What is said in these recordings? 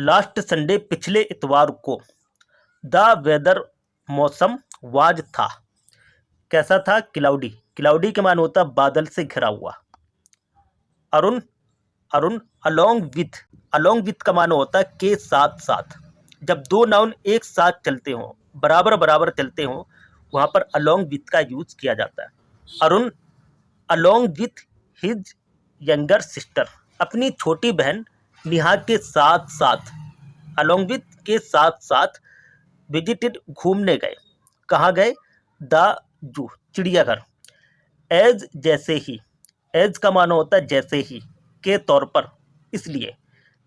Last Sunday पिछले इतवार को द वेदर मौसम वाज था। कैसा था? क्लाउडी। क्लाउडी के माने होता बादल से घिरा हुआ। अरुण अरुण अलोंग विथ का माने होता है के साथ साथ। जब दो नाउन एक साथ चलते हों, बराबर बराबर चलते हों, वहां पर अलोंग विथ का यूज किया जाता है। Arun along with his younger sister, अपनी छोटी बहन नेहा के साथ साथ, अलोंग विथ के साथ साथ विजिटेड घूमने गए। कहाँ गए? द जू, चिड़ियाघर। एज जैसे ही, एज का माना होता है जैसे ही, के तौर पर, इसलिए,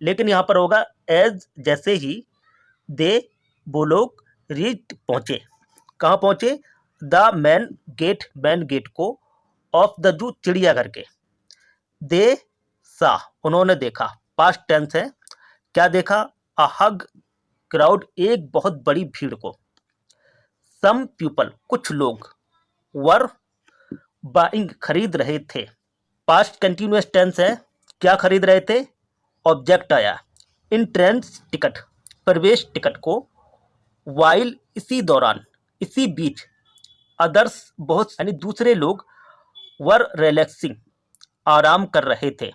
लेकिन यहाँ पर होगा एज जैसे ही, दे वो लोग रीच पहुँचे। कहाँ पहुँचे? द मैन गेट को, ऑफ द जू चिड़ियाघर के। दे सा उन्होंने देखा, पास्ट टेंस है। क्या देखा? अ हग क्राउड, एक बहुत बड़ी भीड़ को। सम पीपल कुछ लोग, वर बाइंग खरीद रहे थे। पास्ट कंटिन्यूअस टेंस है। क्या खरीद रहे थे? ऑब्जेक्ट आया। एंट्रेंस टिकट, प्रवेश टिकट को। वाइल इसी दौरान, इसी बीच। अदर्स बहुत यानी दूसरे लोग, वर रिलैक्सिंग आराम कर रहे थे।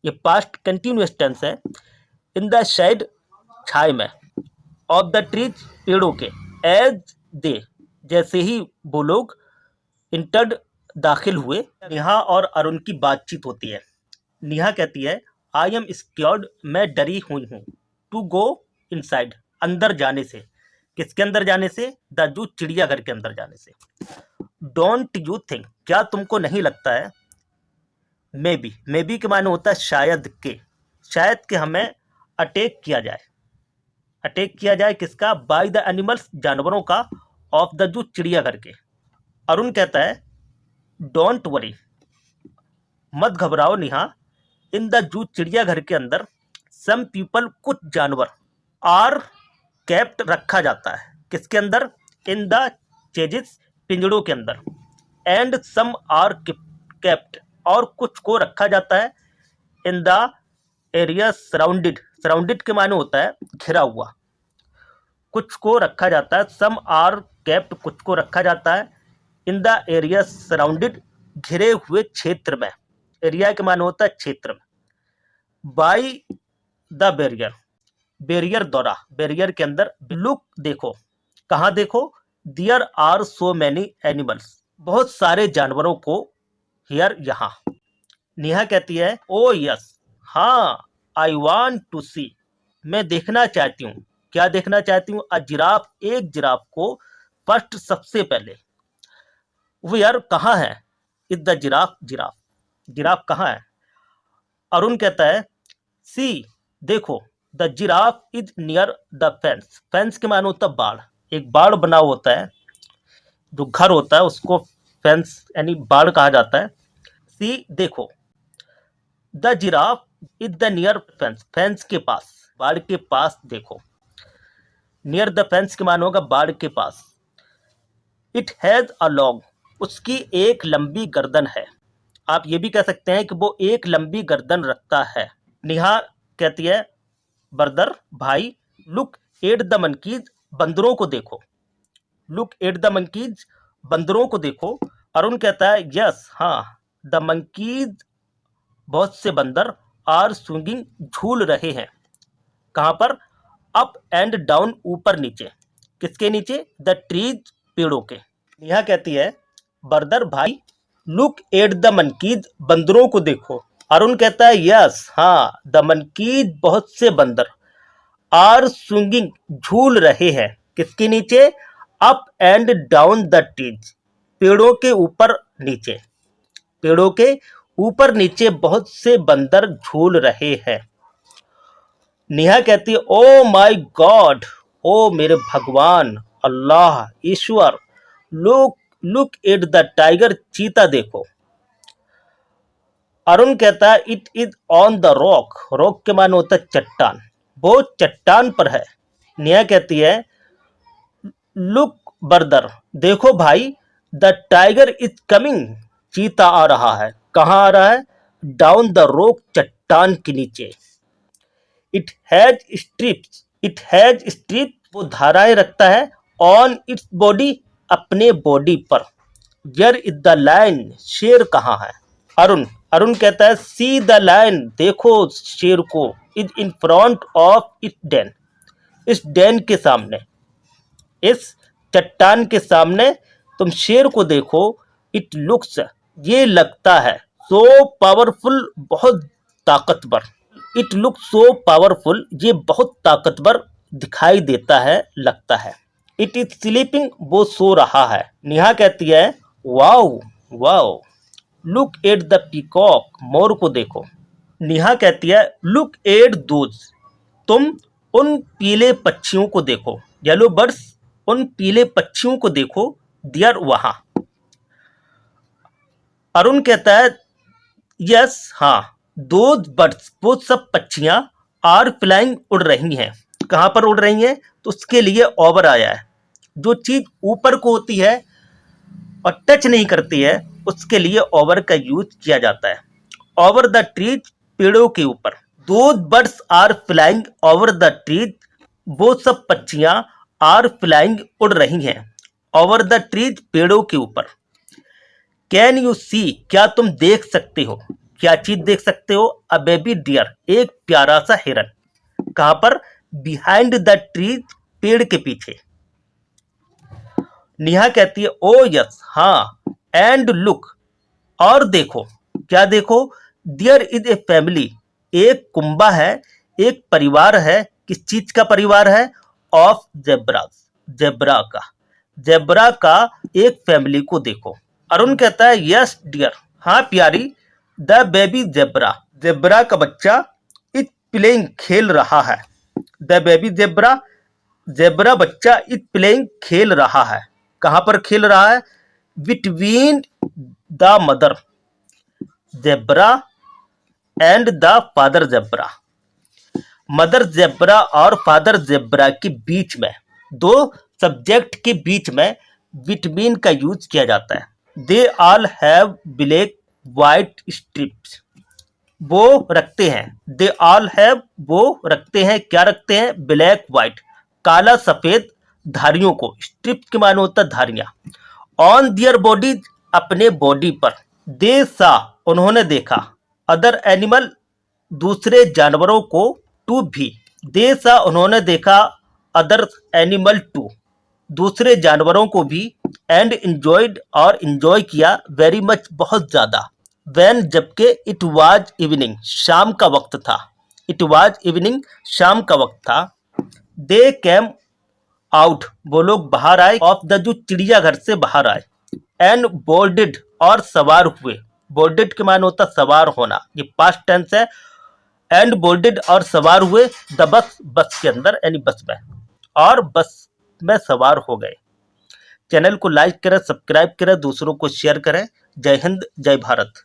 ये पास्ट कंटिन्यूअस टेंस है। इन द शेड छाए में, ऑफ द ट्रीज पेड़ों के, एज दे जैसे ही वो लोग, इंटर्ड दाखिल हुए। नेहा और अरुण की बातचीत होती है। नेहा कहती है आई एम स्क्योर्ड, मैं डरी हुई हूँ। टू गो इनसाइड, अंदर जाने से। किसके अंदर जाने से? द जू चिड़ियाघर के अंदर जाने से। डोंट यू थिंक, क्या तुमको नहीं लगता है? मे बी के माने होता है शायद के, शायद के हमें अटैक किया जाए। अटैक किया जाए किसका? बाय द एनिमल्स, जानवरों का, ऑफ द जू चिड़ियाघर के। अरुण कहता है डोंट वरी, मत घबराओ नेहा। इन द जू चिड़ियाघर के अंदर, सम पीपल कुछ जानवर, आर कैप्ट रखा जाता है। किसके अंदर? इन द चेजेस, पिंजड़ों के अंदर। एंड सम आर कैप्ट, और कुछ को रखा जाता है। In the area surrounded, surrounded के माने होता है घिरा हुआ। कुछ को रखा जाता है। सम आर कैप्ट, कुछ को रखा जाता है। इन द एरिया सराउंडेड, घिरे हुए क्षेत्र में। एरिया के माने होता है क्षेत्र में। बाई द बैरियर, बैरियर द्वारा, बैरियर के अंदर। लुक देखो, कहाँ देखो? There are so many animals, बहुत सारे जानवरों को। हियर यहाँ। नेहा कहती है ओ यस, हाँ। आई वांट टू सी, मैं देखना चाहती हूँ। क्या देखना चाहती हूँ? अ जिराफ, एक जिराफ को। फर्स्ट, सबसे पहले। वेयर कहाँ है? Is the giraffe, giraffe, giraffe कहाँ है? अरुण कहता है सी देखो, the giraffe is near the fence. Fence के माने होता है बाड़, एक बाड़ बना होता है, जो घर होता है उसको फेंस यानी बाड़ कहा जाता है। सी देखो, the giraffe is the near fence, fence के पास, बाड़ के पास देखो। नियर द फेंस के माने होगा बाड़ के पास। इट हैज अ लॉन्ग, उसकी एक लंबी गर्दन है। आप ये भी कह सकते हैं कि वो एक लंबी गर्दन रखता है। नेहा कहती है ब्रदर, भाई। लुक एट द मंकीज, बंदरों को देखो। लुक एट द मंकीज, बंदरों को देखो। अरुण कहता है यस, हाँ। द मंकीज, बहुत से बंदर, आर स्विंगिंग, झूल रहे हैं। कहाँ पर? अप एंड डाउन, ऊपर नीचे। किसके नीचे? द ट्रीज, पेड़ों के। नेहा कहती है ब्रदर, भाई। लुक एट द मंकीज, बंदरों को देखो। अरुण कहता है यस, हाँ। द मंकीज, बहुत से बंदर, आर स्विंगिंग, झूल रहे हैं। किसके नीचे? Up and down the trees, पेड़ों के ऊपर नीचे। पेड़ों के ऊपर नीचे बहुत से बंदर झूल रहे हैं। नेहा कहती है ओ माय गॉड, ओ मेरे भगवान, Allah, Ishwar. Look look at the tiger, चीता देखो। अरुण कहता है it is on the rock, rock के माने होता है चट्टान, वो चट्टान पर है। नेहा कहती है लुक ब्रदर, देखो भाई। द टाइगर इज कमिंग, चीता आ रहा है। कहाँ आ रहा है? डाउन द रॉक, चट्टान के नीचे। इट हैज स्ट्रिप्स, वो धाराएं रखता है, ऑन इट्स बॉडी, अपने बॉडी पर। वेयर इज द लायन, शेर कहाँ है? अरुण अरुण कहता है सी द लायन, देखो शेर को, is in front of it den, इस डेन के सामने, इस चट्टान के सामने तुम शेर को देखो। इट लुक्स, ये लगता है, सो पावरफुल, बहुत ताकतवर। इट लुक्स सो पावरफुल, ये बहुत ताकतवर दिखाई देता है, लगता है। इट इज स्लीपिंग, वो सो रहा है। नेहा कहती है wow wow, look at the peacock, मोर को देखो। नेहा कहती है लुक एट दोज, तुम उन पीले पक्षियों को देखो, येलो बर्ड्स, उन पीले पक्षियों को देखो, दियर, वहां। अरुण कहता है यस, हाँ, दो बर्ड्स, वो सब पक्षियां, आर फ्लाइंग, उड़ रही हैं। कहां पर उड़ रही हैं? तो उसके लिए ओवर आया है। जो चीज ऊपर को होती है और टच नहीं करती है, उसके लिए ओवर का यूज किया जाता है। ओवर द ट्रीज, पेड़ों के ऊपर। दो birds are flying over the trees, वो सब पक्षियां, आर फ्लाइंग, उड़ रही हैं, ओवर द ट्रीज, पेड़ों के ऊपर। कैन यू सी, क्या तुम देख सकते हो? क्या चीज देख सकते हो? अ बेबी डियर, एक प्यारा सा हिरन। कहां पर? बिहाइंड द ट्रीज, पेड़ के पीछे। नेहा कहती है ओ यस, हाँ, एंड लुक, और देखो। क्या देखो? देयर इज ए फैमिली, एक कुंबा है, एक परिवार है। किस चीज का परिवार है? ऑफ जेब्रास, जेब्रा का एक फैमिली को देखो। अरुण कहता है यस डियर, हाँ प्यारी, द बेबी जेब्रा का बच्चा, इज प्लेइंग, खेल रहा है। द बेबी जेब्रा बच्चा, इज प्लेइंग, खेल रहा है। कहां पर खेल रहा है? Between the mother zebra and the father zebra, mother zebra और फादर जेब्रा के बीच में, दो सब्जेक्ट के बीच में बिटवीन का यूज किया जाता है। They all have black white strips, वो रखते हैं, दे ऑल हैव, वो रखते हैं, क्या रखते हैं? ब्लैक वाइट, काला सफेद धारियों को। स्ट्रिप के माने होता है धारियां। ऑन दियर बॉडीज, अपने बॉडी पर। दे सा, उन्होंने देखा। अदर एनिमल, दूसरे जानवरों को। टू भी, दे सा, उन्होंने देखा। अदर एनिमल टू, दूसरे जानवरों को भी। एंड इंजॉयड, और इंजॉय किया। वेरी मच, बहुत ज्यादा। वैन, जबकि। इट वाज इवनिंग, शाम का वक्त था। इट वाज इवनिंग, शाम का वक्त था। दे केम आउट, वो लोग बाहर आए। ऑफ द जू, चिड़ियाघर से बाहर आए। एंड बोर्डेड, और सवार हुए। बोर्डेड के माने होता सवार होना, ये पास्ट टेंस है। एंड बोर्डेड, और सवार हुए। द बस, बस के अंदर, यानी बस में, और बस में सवार हो गए। चैनल को लाइक करें, सब्सक्राइब करें, दूसरों को शेयर करें। जय हिंद, जय भारत।